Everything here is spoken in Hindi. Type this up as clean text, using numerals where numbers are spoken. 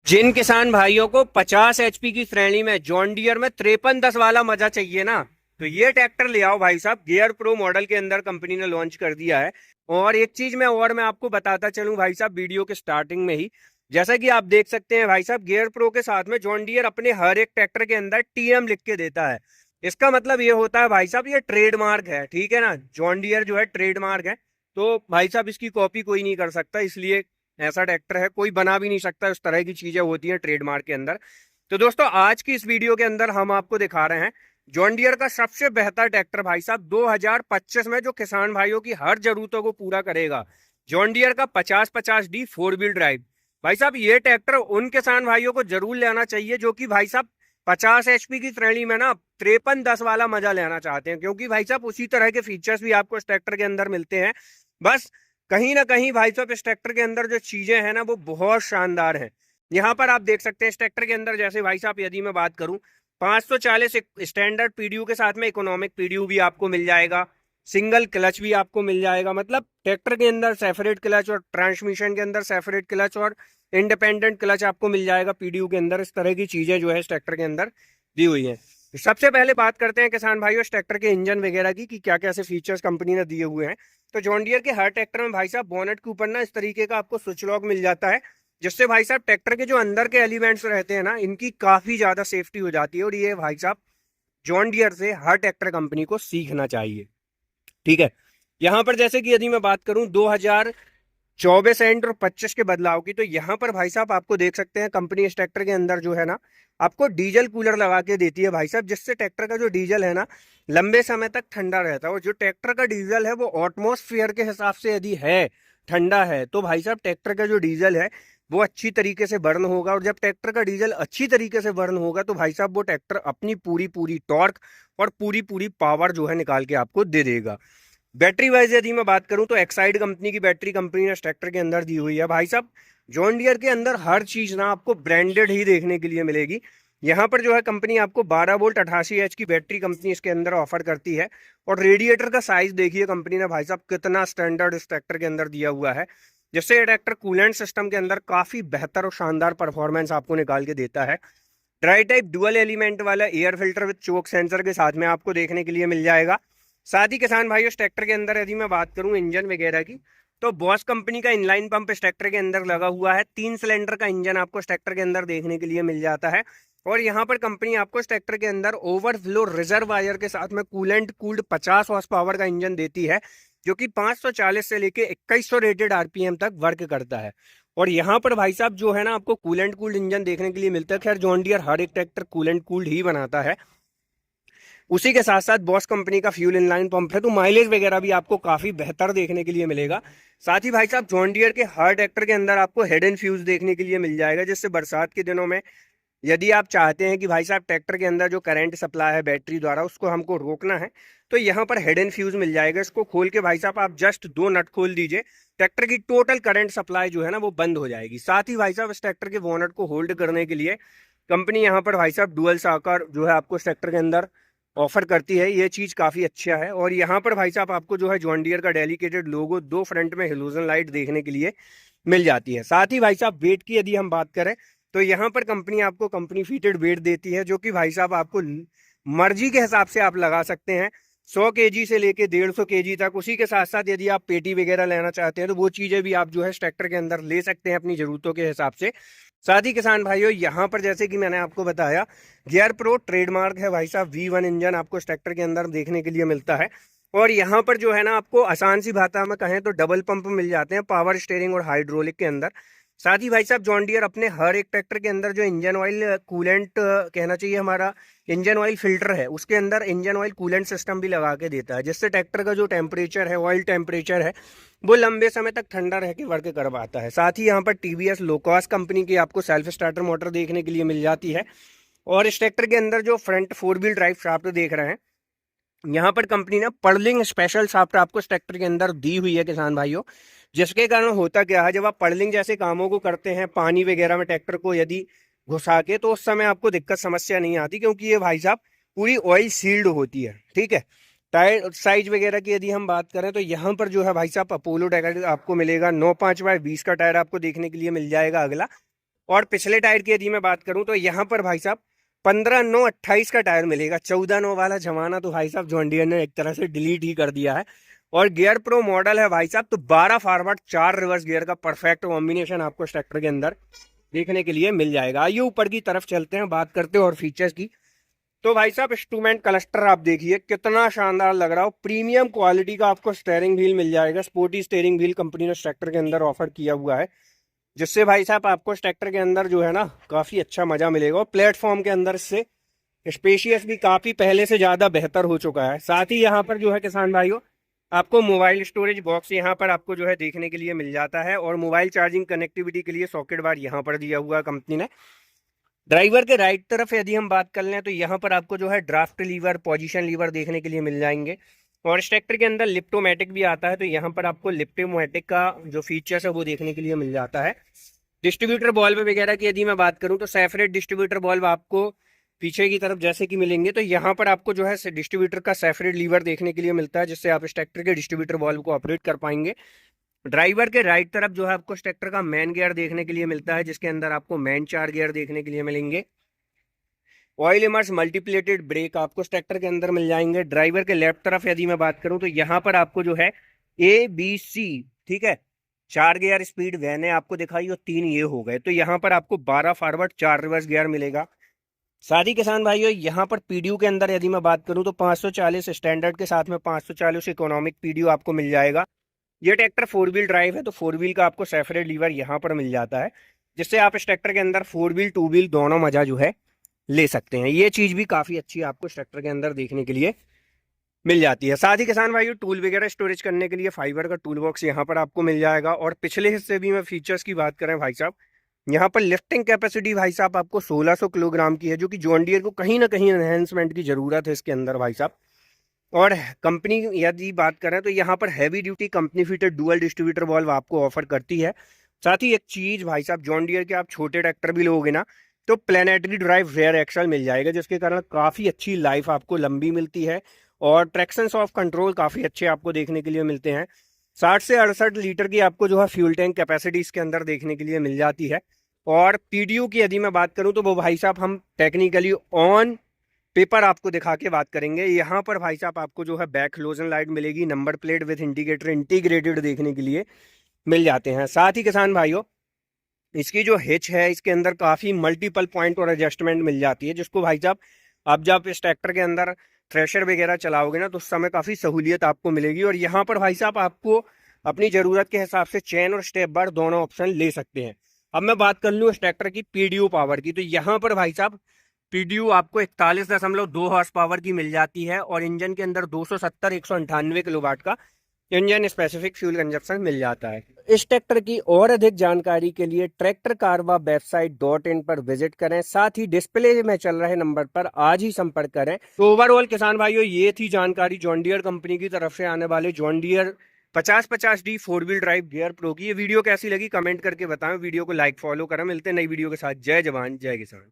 जिन किसान भाइयों को 50 एचपी की श्रेणी में जॉन डियर में 5310 वाला मजा चाहिए ना, तो ये ट्रैक्टर ले आओ भाई साहब। गियर प्रो मॉडल के अंदर कंपनी ने लॉन्च कर दिया है। और एक चीज मैं आपको बताता चलूं भाई साहब, वीडियो के स्टार्टिंग में ही, जैसा कि आप देख सकते हैं भाई साहब, गियर प्रो के साथ में जॉन डियर अपने हर एक ट्रैक्टर के अंदर टीएम लिख के देता है। इसका मतलब ये होता है भाई साहब, ये ट्रेडमार्क है, ठीक है ना। जॉन डियर जो है ट्रेडमार्क है, तो भाई साहब इसकी कॉपी कोई नहीं कर सकता, इसलिए ऐसा ट्रैक्टर है, कोई बना भी नहीं सकता। उस तरह की चीजें होती हैं ट्रेडमार्क के अंदर। तो दोस्तों आज की इस वीडियो के अंदर हम आपको दिखा रहे हैं जॉन डियर का सबसे बेहतर ट्रैक्टर भाई साहब 2025 में, जो किसान भाइयों की हर जरूरतों को पूरा करेगा। जॉन डियर का 5050D 4 व्हील ड्राइव। भाई साहब ये ट्रैक्टर उन किसान भाइयों को जरूर लेना चाहिए जो कि भाई साहब 50 एचपी की श्रेणी में ना 5310 वाला मजा लेना चाहते हैं, क्योंकि भाई साहब उसी तरह के फीचर्स भी आपको इस ट्रैक्टर के अंदर मिलते हैं। बस कहीं ना कहीं भाई साहब इस ट्रैक्टर के अंदर जो चीजें हैं ना वो बहुत शानदार है। यहाँ पर आप देख सकते हैं इस ट्रैक्टर के अंदर, जैसे भाई साहब यदि मैं बात करूं, 540 स्टैंडर्ड पीडीयू के साथ में इकोनॉमिक पीडीयू भी आपको मिल जाएगा। सिंगल क्लच भी आपको मिल जाएगा, मतलब ट्रैक्टर के अंदर सेपरेट क्लच और ट्रांसमिशन के अंदर सेपरेट क्लच और इंडिपेंडेंट क्लच आपको मिल जाएगा पीडीयू के अंदर। इस तरह की चीजें जो है इस ट्रैक्टर के अंदर दी हुई है। सबसे पहले बात करते हैं किसान भाइयों इस ट्रैक्टर के इंजन वगैरह की, कि क्या क्या से फीचर्स कंपनी ने दिए हुए हैं। तो जॉन डियर के हर ट्रैक्टर में भाई साहब बोनेट के ऊपर ना इस तरीके का आपको स्विच लॉक मिल जाता है, जिससे भाई साहब ट्रैक्टर के जो अंदर के एलिमेंट्स रहते हैं ना, इनकी काफी ज्यादा सेफ्टी हो जाती है। और ये भाई साहब जॉन डियर से हर ट्रैक्टर कंपनी को सीखना चाहिए, ठीक है। यहाँ पर जैसे कि यदि मैं बात करूं 2024 एंड और 25 के बदलाव की, तो यहाँ पर भाई साहब आपको देख सकते हैं कंपनी इस ट्रैक्टर के अंदर जो है ना आपको डीजल कूलर लगा के देती है भाई साहब, जिससे ट्रैक्टर का जो डीजल है ना लंबे समय तक ठंडा रहता है। और जो ट्रैक्टर का डीजल है वो एटमॉस्फेयर के हिसाब से यदि है ठंडा है, तो भाई साहब ट्रैक्टर का जो डीजल है वो अच्छी तरीके से बर्न होगा। और जब ट्रैक्टर का डीजल अच्छी तरीके से बर्न होगा तो भाई साहब वो ट्रैक्टर अपनी पूरी पूरी टॉर्क और पूरी पूरी पावर जो है निकाल के आपको दे देगा। बैटरी वाइज यदि मैं बात करूं तो एक्साइड कंपनी की बैटरी कंपनी ने ट्रैक्टर के अंदर दी हुई है भाई साहब। जॉन डियर के अंदर हर चीज ना आपको ब्रांडेड ही देखने के लिए मिलेगी। यहाँ पर जो है कंपनी आपको 12 वोल्ट 88 एच की बैटरी कंपनी इसके अंदर ऑफर करती है। और रेडिएटर का साइज देखिए कंपनी ने भाई साहब कितना स्टैंडर्ड इस ट्रैक्टर के अंदर दिया हुआ है, जिससे ये ट्रैक्टर कूलेंट सिस्टम के अंदर काफी बेहतर और शानदार परफॉर्मेंस आपको निकाल के देता है। ड्राई टाइप डुअल एलिमेंट वाला air filter with choke sensor के साथ में आपको देखने के लिए मिल जाएगा। साथ ही किसान भाई इस ट्रैक्टर के अंदर यदि मैं बात करूं इंजन वगैरह की, तो बॉस कंपनी का इनलाइन पंप इस ट्रैक्टर के अंदर लगा हुआ है। 3 सिलेंडर का इंजन आपको इस ट्रैक्टर के अंदर देखने के लिए मिल जाता है। और यहाँ पर कंपनी आपको इस ट्रैक्टर के अंदर ओवरफ्लो रिजर्वायर के साथ में कूलेंट कूल्ड 50 हॉर्स पावर का इंजन देती है, जो कि 540 से लेके 2100 रेटेड आरपीएम तक वर्क करता है। और यहाँ पर भाई साहब जो है ना आपको कूलेंट कूल्ड इंजन देखने के लिए मिलता है। खैर जॉन डियर हर एक ट्रैक्टर कूलेंट कूल्ड ही बनाता है। उसी के साथ साथ बॉस कंपनी का फ्यूल इनलाइन पंप है, तो माइलेज वगैरह भी आपको काफी बेहतर देखने के लिए मिलेगा। साथ ही भाई साहब जॉन डियर के हर ट्रैक्टर के अंदर आपको हेड एंड फ्यूज देखने के लिए मिल जाएगा, जिससे बरसात के दिनों में यदि आप चाहते हैं कि भाई साहब ट्रैक्टर के अंदर जो करंट सप्लाई है बैटरी द्वारा उसको हमको रोकना है, तो यहाँ पर हेड एंड फ्यूज मिल जाएगा। इसको खोल के भाई साहब आप जस्ट 2 नट खोल दीजिए, ट्रैक्टर की टोटल करंट सप्लाई जो है ना वो बंद हो जाएगी। साथ ही भाई साहब इस ट्रैक्टर के बोनट को होल्ड करने के लिए कंपनी यहाँ पर भाई साहब डुअल साकर जो है आपको इस ट्रैक्टर के अंदर ऑफर करती है। ये चीज काफी अच्छा है। और यहाँ पर भाई साहब आपको जो है जॉन डियर का डेडिकेटेड लोगो 2 फ्रंट में हेलोजन लाइट देखने के लिए मिल जाती है। साथ ही भाई साहब वेट की यदि हम बात करें, तो यहाँ पर कंपनी आपको कंपनी फीटेड वेट देती है, जो कि भाई साहब आपको मर्जी के हिसाब से आप लगा सकते हैं, 100 kg से लेके 150 kg तक। उसी के साथ साथ यदि आप पेटी वगैरह लेना चाहते हैं तो वो चीजें भी आप जो है ट्रैक्टर के अंदर ले सकते हैं अपनी जरूरतों के हिसाब से। साथ ही किसान भाइयों यहाँ पर जैसे कि मैंने आपको बताया, गियर प्रो ट्रेडमार्क है भाई साहब। V1 इंजन आपको इस ट्रैक्टर के अंदर देखने के लिए मिलता है। और यहाँ पर जो है ना आपको आसान सी भाषा में कहें तो डबल पंप मिल जाते हैं पावर स्टीयरिंग और हाइड्रोलिक के अंदर। साथ ही भाई साहब जॉन डियर अपने हर एक ट्रैक्टर के अंदर जो इंजन ऑयल कूलेंट कहना चाहिए हमारा इंजन ऑयल फिल्टर है, उसके अंदर इंजन ऑयल कूलेंट सिस्टम भी लगा के देता है, जिससे ट्रैक्टर का जो टेम्परेचर है, ऑयल टेम्परेचर है, वो लंबे समय तक ठंडा रह के वर्क करवाता है। साथ ही यहाँ पर टीवीएस लोकॉस कंपनी की आपको सेल्फ स्टार्टर मोटर देखने के लिए मिल जाती है। और इस ट्रैक्टर के अंदर जो फ्रंट 4 व्हील ड्राइव शाफ्ट देख रहे हैं, यहाँ पर कंपनी ने पर्लिंग स्पेशल शाफ्ट आपको इस ट्रैक्टर के अंदर दी हुई है किसान भाइयों। जिसके कारण होता क्या है, जब आप पर्लिंग जैसे कामों को करते हैं पानी वगैरह में ट्रैक्टर को यदि घुसा के, तो उस समय आपको दिक्कत समस्या नहीं आती, क्योंकि ये भाई साहब पूरी ऑयल सील्ड होती है, ठीक है। टायर साइज वगैरह की यदि हम बात करें तो यहाँ पर जो है भाई साहब अपोलो टायर आपको मिलेगा 9.5/20 का टायर आपको देखने के लिए मिल जाएगा अगला। और पिछले टायर की यदि मैं बात करूं तो यहाँ पर भाई साहब 15/9/28 का टायर मिलेगा। 14/9 वाला जमाना तो भाई साहब जॉन डियर ने एक तरह से डिलीट ही कर दिया है। और गियर प्रो मॉडल है भाई साहब, तो 12 फॉरवर्ड 4 रिवर्स गियर का परफेक्ट कॉम्बिनेशन आपको इस ट्रैक्टर के अंदर देखने के लिए मिल जाएगा। आइए ऊपर की तरफ चलते हैं, बात करते हैं और फीचर्स की। तो भाई साहब इंस्ट्रूमेंट क्लस्टर आप देखिए कितना शानदार लग रहा हो। प्रीमियम क्वालिटी का आपको स्टेयरिंग व्हील मिल जाएगा। स्पोर्टी स्टेयरिंग व्हील कंपनी ने ट्रैक्टर के अंदर ऑफर किया हुआ है, जिससे भाई साहब आपको ट्रैक्टर के अंदर जो है ना काफी अच्छा मजा मिलेगा। और प्लेटफॉर्म के अंदर से स्पेशियस भी काफी पहले से ज्यादा बेहतर हो चुका है। साथ ही यहाँ पर जो है किसान भाइयों आपको मोबाइल स्टोरेज बॉक्स यहाँ पर आपको जो है देखने के लिए मिल जाता है। और मोबाइल चार्जिंग कनेक्टिविटी के लिए सॉकेट बार यहाँ पर दिया हुआ है कंपनी ने। ड्राइवर के राइट तरफ यदि हम बात कर लें तो यहाँ पर आपको जो है ड्राफ्ट लीवर, पोजीशन लीवर देखने के लिए मिल जाएंगे। और इस ट्रैक्टर के अंदर लिप्टोमेटिक भी आता है, तो यहाँ पर आपको लिप्टोमेटिक का जो फीचर्स है वो देखने के लिए मिल जाता है। डिस्ट्रीब्यूटर बॉल्व वगैरह की यदि मैं बात करूँ तो सेपरेट डिस्ट्रीब्यूटर बॉल्व आपको पीछे की तरफ जैसे कि मिलेंगे, तो यहाँ पर आपको जो है डिस्ट्रीब्यूटर का सेपरेट लीवर देखने के लिए मिलता है, जिससे आप इस ट्रैक्टर के डिस्ट्रीब्यूटर बॉल्व को ऑपरेट कर पाएंगे। ड्राइवर के राइट तरफ जो है आपको ट्रैक्टर का मैन गियर देखने के लिए मिलता है, जिसके अंदर आपको मैन 4 गियर देखने के लिए मिलेंगे। ऑयल इमर्स मल्टीप्लेटेड ब्रेक आपको ट्रैक्टर के अंदर मिल जाएंगे। ड्राइवर के लेफ्ट तरफ यदि मैं बात करूं तो यहाँ पर आपको जो है ABC, ठीक है, 4 गियर स्पीड वैन है आपको दिखाई और 3 ये हो गए। तो यहाँ पर आपको 12 फॉरवर्ड 4 रिवर्स गियर मिलेगा। साथ ही किसान भाइयों यहाँ पर पीडीयू के अंदर यदि मैं बात करूं तो 540 स्टैंडर्ड के साथ में 540 इकोनॉमिक पीडीयू आपको मिल जाएगा। ये ट्रैक्टर 4 व्हील ड्राइव है, तो 4 व्हील का आपको सेपरेट लीवर यहाँ पर मिल जाता है, जिससे आप इस ट्रैक्टर के अंदर 4 व्हील 2 व्हील दोनों मजा जो है ले सकते हैं। ये चीज भी काफी अच्छी आपको ट्रैक्टर के अंदर देखने के लिए मिल जाती है। साथ ही किसान भाइयों टूल वगैरह स्टोरेज करने के लिए फाइबर का टूल बॉक्स यहाँ पर आपको मिल जाएगा। और पिछले हिस्से भी मैं फीचर्स की बात करें भाई साहब, यहाँ पर लिफ्टिंग कैपेसिटी भाई साहब आपको 1600 किलोग्राम की है, जो कि जॉन डियर को कहीं ना कहीं एनहेंसमेंट की जरूरत है इसके अंदर भाई साहब। और कंपनी यदि बात करें तो यहाँ पर heavy duty company fitted dual distributor valve आपको ऑफर करती है। साथ ही एक चीज भाई साहब, जॉन डियर के आप छोटे ट्रैक्टर भी लोगे ना तो प्लेनेटरी ड्राइव रेयर एक्सल मिल जाएगा, जिसके कारण काफी अच्छी लाइफ आपको लंबी मिलती है। और ट्रैक्शन ऑफ कंट्रोल काफी अच्छे आपको देखने के लिए मिलते हैं। 60 से 68 लीटर की आपको जो है फ्यूल टैंक कैपेसिटी इसके अंदर देखने के लिए मिल जाती है। और पीडीयू की यदि मैं बात करूं तो वो भाई साहब हम टेक्निकली ऑन पेपर आपको दिखा के बात करेंगे। यहाँ पर भाई साहब आपको जो है बैक हेलोजन लाइट मिलेगी, number plate with indicator integrated देखने के लिए मिल जाते हैं। साथ ही किसान भाइयों इसकी जो हिच है इसके अंदर काफी मल्टीपल पॉइंट और एडजस्टमेंट मिल जाती है, जिसको भाई साहब आप जब इस ट्रैक्टर के अंदर थ्रेशर वगैरह चलाओगे ना तो उस समय काफी सहूलियत आपको मिलेगी। और यहाँ पर भाई साहब आपको अपनी जरूरत के हिसाब से चेन और स्टेप बार दोनों ऑप्शन ले सकते हैं। अब मैं बात कर लूँ इस ट्रैक्टर की पीडीयू पावर की, तो यहाँ पर भाई साहब पीडीयू आपको 41.2 हॉर्स पावर की मिल जाती है। और इंजन के अंदर 270-198 किलोवाट का इंजन स्पेसिफिक फ्यूल कंजप्शन मिल जाता है। इस ट्रैक्टर की और अधिक जानकारी के लिए ट्रैक्टर कारवा वेबसाइट.in पर विजिट करें। साथ ही डिस्प्ले में चल रहे नंबर पर आज ही संपर्क करें। तो ओवरऑल किसान भाइयों ये थी जानकारी जॉन डियर कंपनी की तरफ से आने वाले John Deere 5050D 4 wheel drive gear pro की। ये वीडियो कैसी लगी कमेंट करके बताएं। वीडियो को लाइक फॉलो करें। मिलते हैं नई वीडियो के साथ। जय जवान जय किसान।